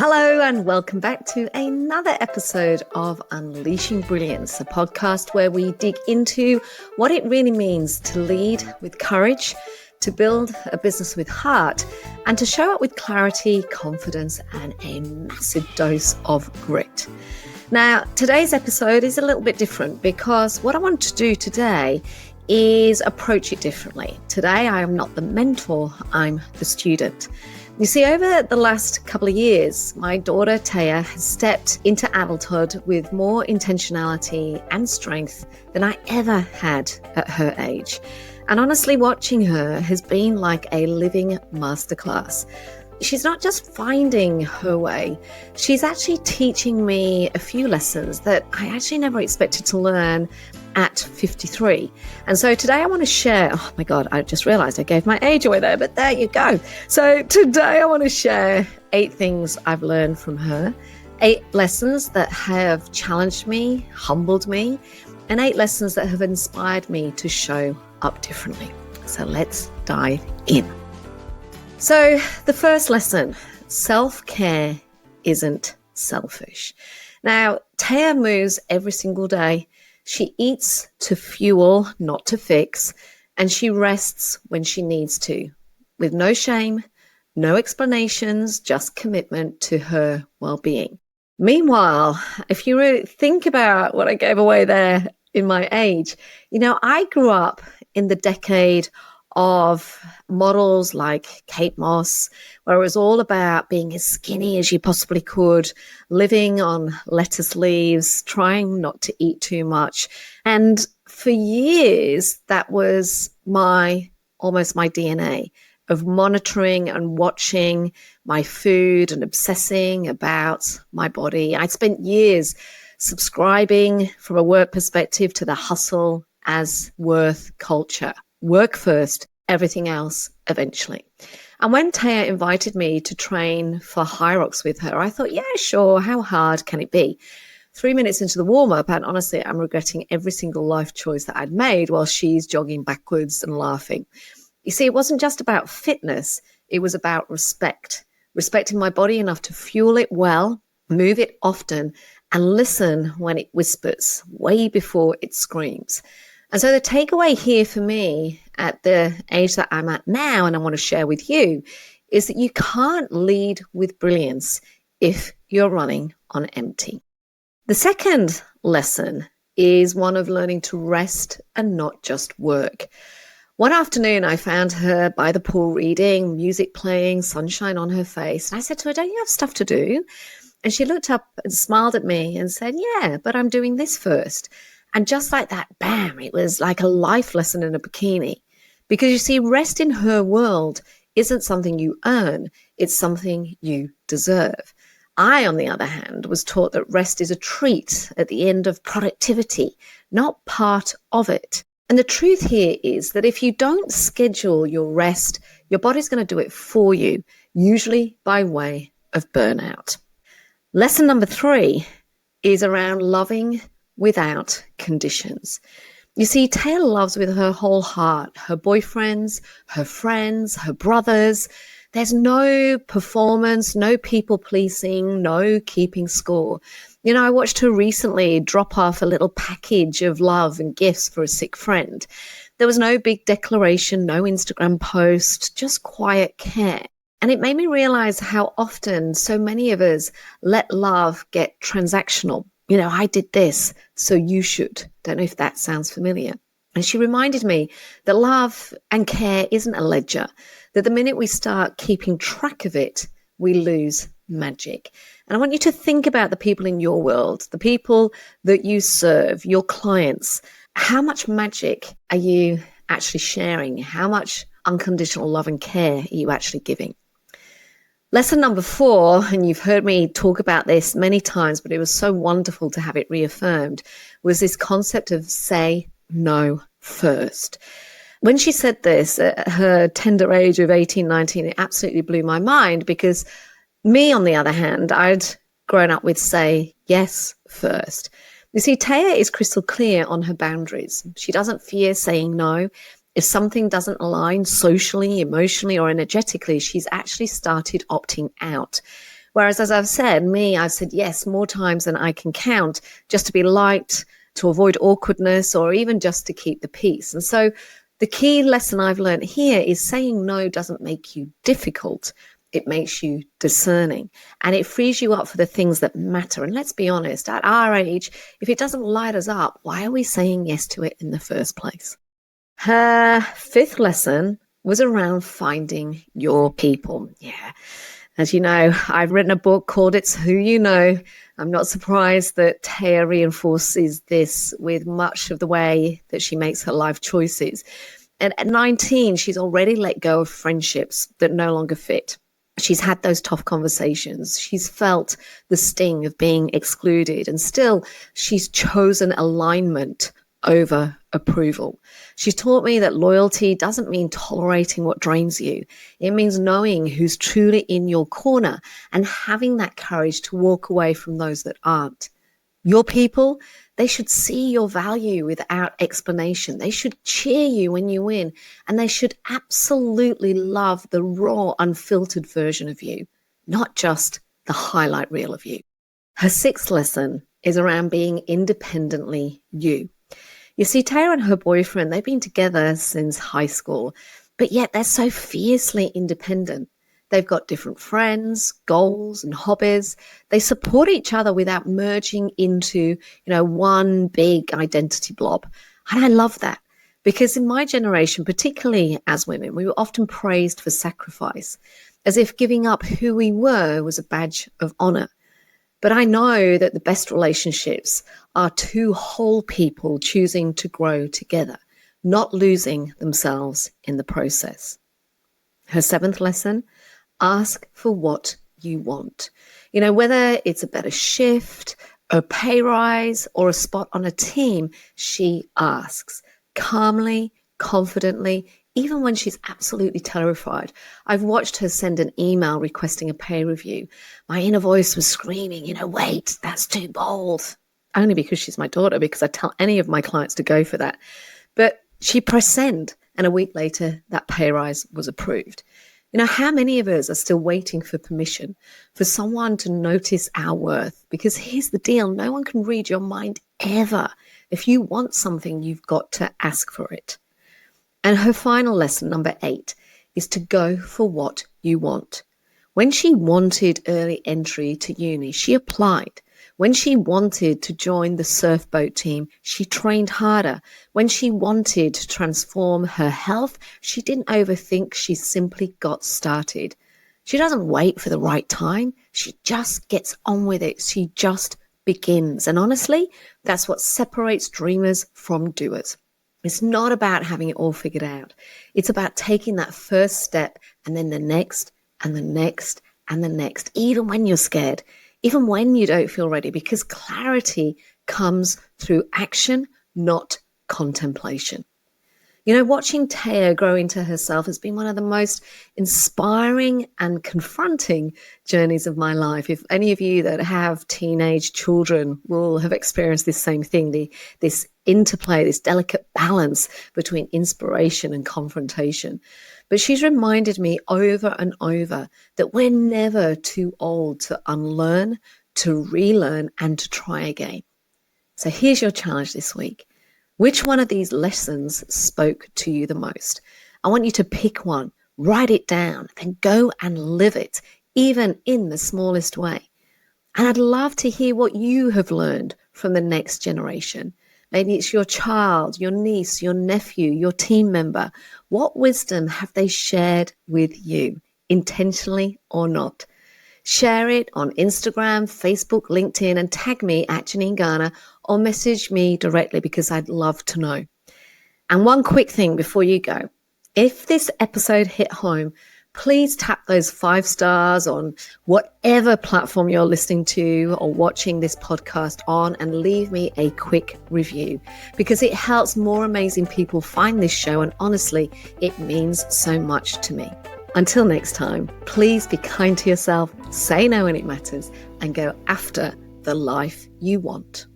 Hello and welcome back to another episode of Unleashing Brilliance, a podcast where we dig into what it really means to lead with courage, to build a business with heart, and to show up with clarity, confidence, and a massive dose of grit. Now, today's episode is a little bit different because what I want to do today is approach it differently. Today, I am not the mentor, I'm the student. You see, over the last couple of years, my daughter Taya has stepped into adulthood with more intentionality and strength than I ever had at her age. And honestly, watching her has been like a living masterclass. She's not just finding her way, she's actually teaching me a few lessons that I actually never expected to learn at 53. And so today I want to share, oh my God, I just realized I gave my age away there, but there you go. So today I want to share 8 things I've learned from her, 8 lessons that have challenged me, humbled me, and 8 lessons that have inspired me to show up differently. So let's dive in. So the first lesson, self-care isn't selfish. Now, Taya moves every single day. She eats to fuel, not to fix, and she rests when she needs to, with no shame, no explanations, just commitment to her well-being. Meanwhile, if you really think about what I gave away there in my age, I grew up in the decade of models like Kate Moss, where it was all about being as skinny as you possibly could, living on lettuce leaves, trying not to eat too much. And for years, that was almost my DNA of monitoring and watching my food and obsessing about my body. I spent years subscribing from a work perspective to the hustle as worth culture. Work first, everything else eventually. And when Taya invited me to train for High Rocks with her, I thought, yeah, sure, how hard can it be? 3 minutes into the warm-up, and honestly, I'm regretting every single life choice that I'd made while she's jogging backwards and laughing. You see, it wasn't just about fitness, it was about respecting my body enough to fuel it well, move it often, and listen when it whispers, way before it screams. And so the takeaway here for me at the age that I'm at now, and I want to share with you, is that you can't lead with brilliance if you're running on empty. The second lesson is one of learning to rest and not just work. One afternoon, I found her by the pool reading, music playing, sunshine on her face. And I said to her, don't you have stuff to do? And she looked up and smiled at me and said, yeah, but I'm doing this first. And just like that, bam, it was like a life lesson in a bikini. Because you see, rest in her world isn't something you earn, it's something you deserve. I, on the other hand, was taught that rest is a treat at the end of productivity, not part of it. And the truth here is that if you don't schedule your rest, your body's going to do it for you, usually by way of burnout. Lesson number 3 is around loving without conditions. You see, Taya loves with her whole heart, her boyfriends, her friends, her brothers. There's no performance, no people pleasing, no keeping score. I watched her recently drop off a little package of love and gifts for a sick friend. There was no big declaration, no Instagram post, just quiet care. And it made me realize how often so many of us let love get transactional. I did this, so you should. Don't know if that sounds familiar. And she reminded me that love and care isn't a ledger, that the minute we start keeping track of it, we lose magic. And I want you to think about the people in your world, the people that you serve, your clients. How much magic are you actually sharing? How much unconditional love and care are you actually giving? Lesson number 4, and you've heard me talk about this many times, but it was so wonderful to have it reaffirmed, was this concept of say no first. When she said this at her tender age of 18, 19, it absolutely blew my mind because me, on the other hand, I'd grown up with say yes first. You see, Taya is crystal clear on her boundaries. She doesn't fear saying no. If something doesn't align socially, emotionally, or energetically, she's actually started opting out. Whereas, as I've said, I've said yes more times than I can count, just to be liked, to avoid awkwardness, or even just to keep the peace. And so the key lesson I've learned here is saying no doesn't make you difficult. It makes you discerning, and it frees you up for the things that matter. And let's be honest, at our age, if it doesn't light us up, why are we saying yes to it in the first place? Her fifth lesson was around finding your people. Yeah. As you know, I've written a book called It's Who You Know. I'm not surprised that Taya reinforces this with much of the way that she makes her life choices. And at 19, she's already let go of friendships that no longer fit. She's had those tough conversations. She's felt the sting of being excluded, and still she's chosen alignment over approval. She's taught me that loyalty doesn't mean tolerating what drains you. It means knowing who's truly in your corner and having that courage to walk away from those that aren't. Your people, they should see your value without explanation. They should cheer you when you win, and they should absolutely love the raw, unfiltered version of you, not just the highlight reel of you. Her sixth lesson is around being independently you. You see, Taya and her boyfriend, they've been together since high school, but yet they're so fiercely independent. They've got different friends, goals, and hobbies. They support each other without merging into, one big identity blob. And I love that, because in my generation, particularly as women, we were often praised for sacrifice, as if giving up who we were was a badge of honor. But I know that the best relationships are two whole people choosing to grow together, not losing themselves in the process. Her seventh lesson, ask for what you want. Whether it's a better shift, a pay rise, or a spot on a team, she asks calmly, confidently, even when she's absolutely terrified. I've watched her send an email requesting a pay review. My inner voice was screaming, wait, that's too bold. Only because she's my daughter, because I tell any of my clients to go for that. But she pressed send, and a week later, that pay rise was approved. How many of us are still waiting for permission, for someone to notice our worth? Because here's the deal, no one can read your mind ever. If you want something, you've got to ask for it. And her final lesson, number 8, is to go for what you want. When she wanted early entry to uni, she applied. When she wanted to join the surf boat team, she trained harder. When she wanted to transform her health, she didn't overthink, she simply got started. She doesn't wait for the right time. She just gets on with it. She just begins. And honestly, that's what separates dreamers from doers. It's not about having it all figured out. It's about taking that first step and then the next and the next and the next, even when you're scared, even when you don't feel ready, because clarity comes through action, not contemplation. Watching Taya grow into herself has been one of the most inspiring and confronting journeys of my life. If any of you that have teenage children will have experienced this same thing, this interplay, this delicate balance between inspiration and confrontation. But she's reminded me over and over that we're never too old to unlearn, to relearn, and to try again. So here's your challenge this week. Which one of these lessons spoke to you the most? I want you to pick one, write it down, then go and live it, even in the smallest way. And I'd love to hear what you have learned from the next generation. Maybe it's your child, your niece, your nephew, your team member. What wisdom have they shared with you, intentionally or not? Share it on Instagram, Facebook, LinkedIn, and tag me at Janine Garner, or message me directly, because I'd love to know. And one quick thing before you go. If this episode hit home, please tap those 5 stars on whatever platform you're listening to or watching this podcast on, and leave me a quick review, because it helps more amazing people find this show. And honestly, it means so much to me. Until next time, please be kind to yourself, say no when it matters, and go after the life you want.